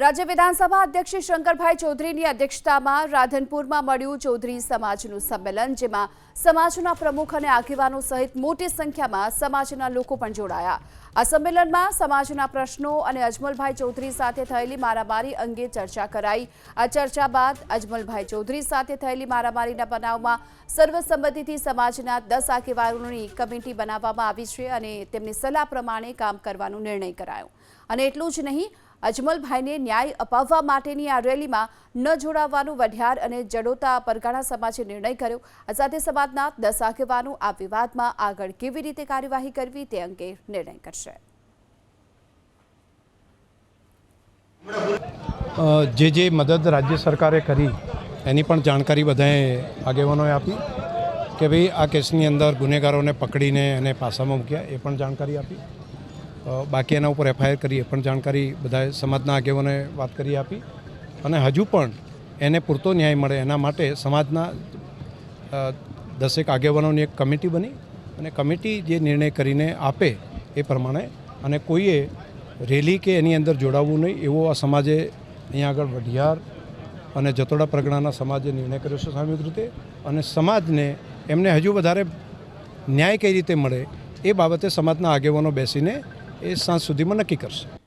राज्य विधानसभा अध्यक्ष शंकरभाई चौधरी अध्यक्षतामां राधनपुरमां मळ्युं चौधरी समाजनुं संमेलन, जेमां समाजना प्रमुख अने आगेवानो सहित मोटी संख्यामां समाजना लोको पण जोडाया। आ संमेलनमां समाजना प्रश्नों अने अजमलभाई चौधरी साथे थयेली मारामारी अंगे चर्चा कराई। आ चर्चा बाद अजमलभाई चौधरी साथे थयेली मारामारीना बनावमां सर्वसंमतिथी समाजना 10 आगेवानोनी कमिटी बनाववामां आवी छे अने तेमनी सलाह प्रमाणे काम करવાનો निर्णय करायो। अने एटલું જ નહીં, अजमलभाईने न्याय अपाववा माटेनी आ रेलीमां न जोडावવાનો वढियार अने जडोता परगाणा समाजे निर्णय कर्यो। आ साथे समाजना 10 આગેવાનો आ विवादमां आगळ केवी रीते कार्यवाही करवी ते अंगे निर्णय करशे। जे मदद राज्य सरकारे करी एनी पण जानकारी बधाए आगेवानोए आपी के भाई आ केसनी अंदर गुनेगारोने पकड़ीने अने पासामां मूक्या ए पण जानकारी आपी। बाकी एना उपर एफआईआर करी ए पण जानकारी बधाए समाजना आगेवानोए वात करी आपी अने हजू पण एने पूरतो न्याय मळे एना माटे समाजना 10 आगेवानोनी एक कमिटी बनी अने कमिटी जे निर्णय करीने आपे ए प्रमाणे अने कोईए रेली के एनी अंदर जोड़ावવું नहीं एवो आ समाजे अहीं आगळ वढियार अने जतोड़ा परगणाना समाजे निर्णय कर्यो छे सामूहिक रीते अने समाजने एमने हजू वधारे न्याय कई रीते मळे ए बाबते समाजना आगेवानो बेसीने ए सांज सुधीमां नक्की करशे।